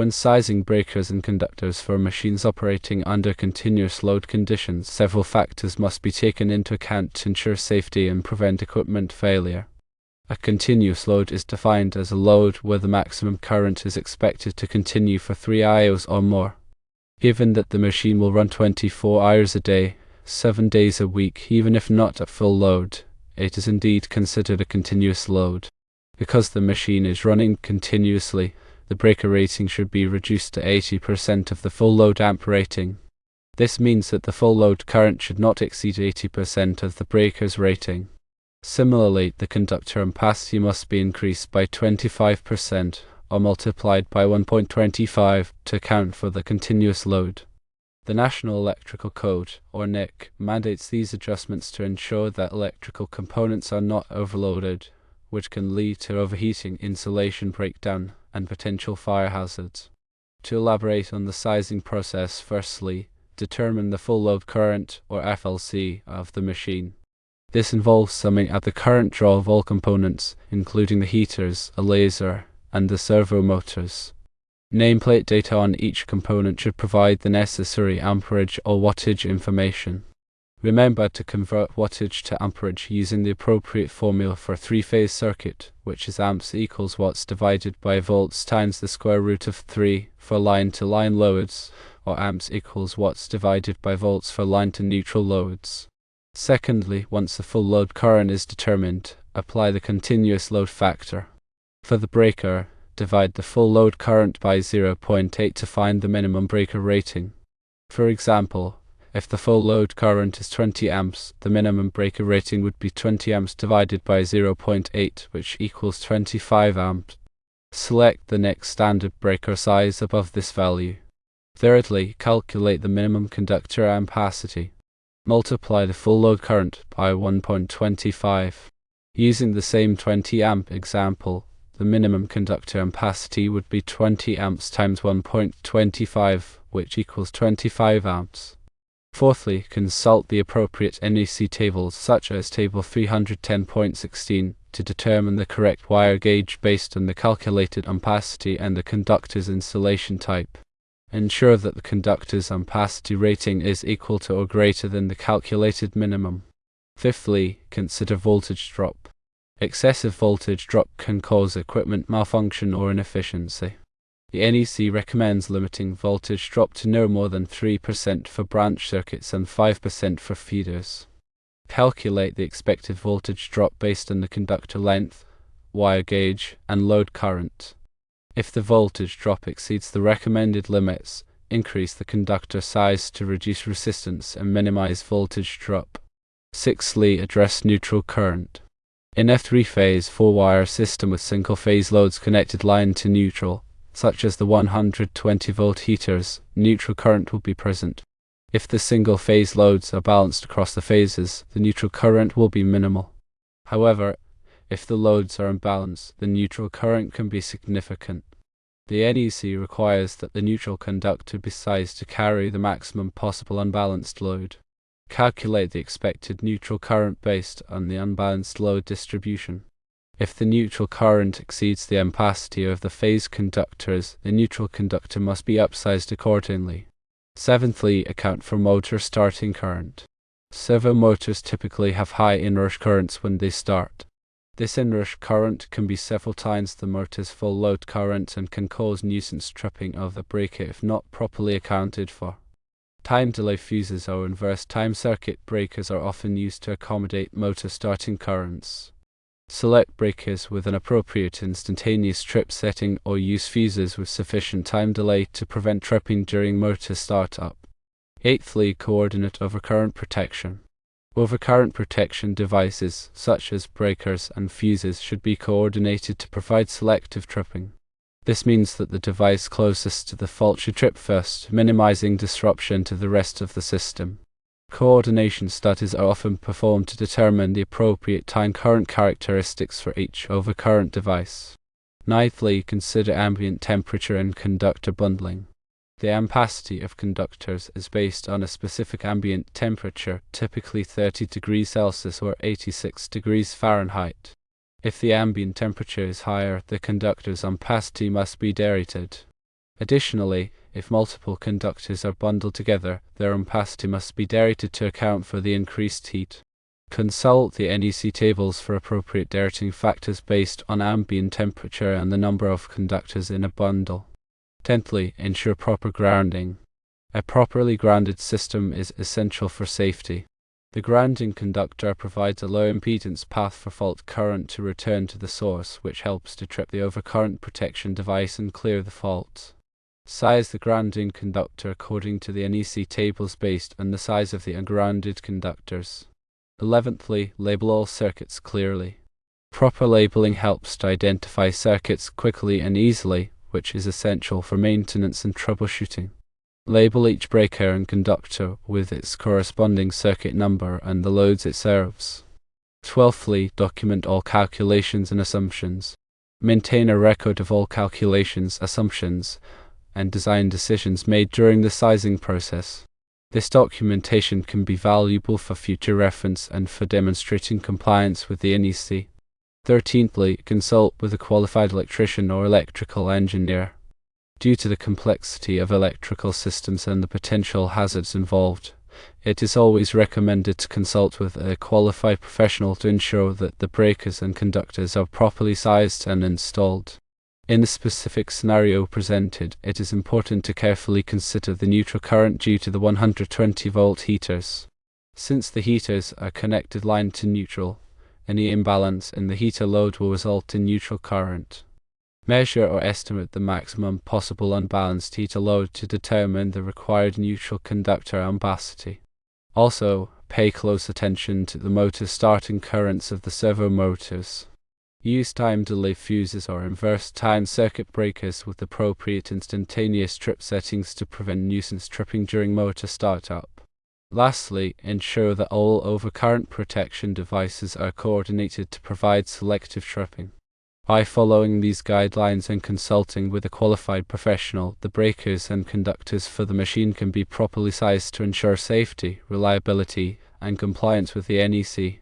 When sizing breakers and conductors for machines operating under continuous load conditions, several factors must be taken into account to ensure safety and prevent equipment failure. A continuous load is defined as a load where the maximum current is expected to continue for 3 hours or more. Given that the machine will run 24 hours a day, 7 days a week, even if not at full load, it is indeed considered a continuous load. Because the machine is running continuously, the breaker rating should be reduced to 80% of the full load amp rating. This means that the full load current should not exceed 80% of the breaker's rating. Similarly, the conductor ampacity must be increased by 25% or multiplied by 1.25 to account for the continuous load. The National Electrical Code, or NEC, mandates these adjustments to ensure that electrical components are not overloaded, which can lead to overheating, insulation breakdown, and potential fire hazards. To elaborate on the sizing process, firstly, determine the full load current, or FLC, of the machine. This involves summing up the current draw of all components, including the heaters, a laser, and the servo motors. Nameplate data on each component should provide the necessary amperage or wattage information. Remember to convert wattage to amperage using the appropriate formula for a three-phase circuit, which is amps equals watts divided by volts times the square root of 3 for line-to-line loads, or amps equals watts divided by volts for line-to-neutral loads. Secondly, once the full load current is determined, apply the continuous load factor. For the breaker, divide the full load current by 0.8 to find the minimum breaker rating. For example, if the full load current is 20 amps, the minimum breaker rating would be 20 amps divided by 0.8, which equals 25 amps. Select the next standard breaker size above this value. Thirdly, calculate the minimum conductor ampacity. Multiply the full load current by 1.25. Using the same 20 amp example, the minimum conductor ampacity would be 20 amps times 1.25, which equals 25 amps. Fourthly, consult the appropriate NEC tables such as Table 310.16 to determine the correct wire gauge based on the calculated ampacity and the conductor's insulation type. Ensure that the conductor's ampacity rating is equal to or greater than the calculated minimum. Fifthly, consider voltage drop. Excessive voltage drop can cause equipment malfunction or inefficiency. The NEC recommends limiting voltage drop to no more than 3% for branch circuits and 5% for feeders. Calculate the expected voltage drop based on the conductor length, wire gauge, and load current. If the voltage drop exceeds the recommended limits, increase the conductor size to reduce resistance and minimize voltage drop. Sixthly, address neutral current. In a three-phase, four-wire system with single-phase loads connected line to neutral, such as the 120-volt heaters, neutral current will be present. If the single-phase loads are balanced across the phases, the neutral current will be minimal. However, if the loads are imbalanced, the neutral current can be significant. The NEC requires that the neutral conductor be sized to carry the maximum possible unbalanced load. Calculate the expected neutral current based on the unbalanced load distribution. If the neutral current exceeds the ampacity of the phase conductors, the neutral conductor must be upsized accordingly. Seventhly, account for motor starting current. Servo motors typically have high inrush currents when they start. This inrush current can be several times the motor's full load current and can cause nuisance tripping of the breaker if not properly accounted for. Time delay fuses or inverse time circuit breakers are often used to accommodate motor starting currents. Select breakers with an appropriate instantaneous trip setting or use fuses with sufficient time delay to prevent tripping during motor startup. Eighthly, coordinate overcurrent protection. Overcurrent protection devices, such as breakers and fuses, should be coordinated to provide selective tripping. This means that the device closest to the fault should trip first, minimizing disruption to the rest of the system. Coordination studies are often performed to determine the appropriate time current characteristics for each overcurrent device. Ninthly, consider ambient temperature and conductor bundling. The ampacity of conductors is based on a specific ambient temperature, typically 30 degrees Celsius or 86 degrees Fahrenheit. If the ambient temperature is higher, the conductor's ampacity must be derated. Additionally, if multiple conductors are bundled together, their ampacity must be derated to account for the increased heat. Consult the NEC tables for appropriate derating factors based on ambient temperature and the number of conductors in a bundle. 10thly, ensure proper grounding. A properly grounded system is essential for safety. The grounding conductor provides a low impedance path for fault current to return to the source, which helps to trip the overcurrent protection device and clear the fault. Size the grounding conductor according to the NEC tables based on the size of the ungrounded conductors. 11thly, label all circuits clearly. Proper labeling helps to identify circuits quickly and easily, which is essential for maintenance and troubleshooting. Label each breaker and conductor with its corresponding circuit number and the loads it serves. 12thly, document all calculations and assumptions. Maintain a record of all calculations, assumptions, and design decisions made during the sizing process. This documentation can be valuable for future reference and for demonstrating compliance with the NEC. 13thly, consult with a qualified electrician or electrical engineer. Due to the complexity of electrical systems and the potential hazards involved, it is always recommended to consult with a qualified professional to ensure that the breakers and conductors are properly sized and installed. In the specific scenario presented, it is important to carefully consider the neutral current due to the 120-volt heaters. Since the heaters are connected line to neutral, any imbalance in the heater load will result in neutral current. Measure or estimate the maximum possible unbalanced heater load to determine the required neutral conductor ampacity. Also, pay close attention to the motor starting currents of the servo motors. Use time delay fuses or inverse time circuit breakers with appropriate instantaneous trip settings to prevent nuisance tripping during motor startup. Lastly, ensure that all overcurrent protection devices are coordinated to provide selective tripping. By following these guidelines and consulting with a qualified professional, the breakers and conductors for the machine can be properly sized to ensure safety, reliability, and compliance with the NEC.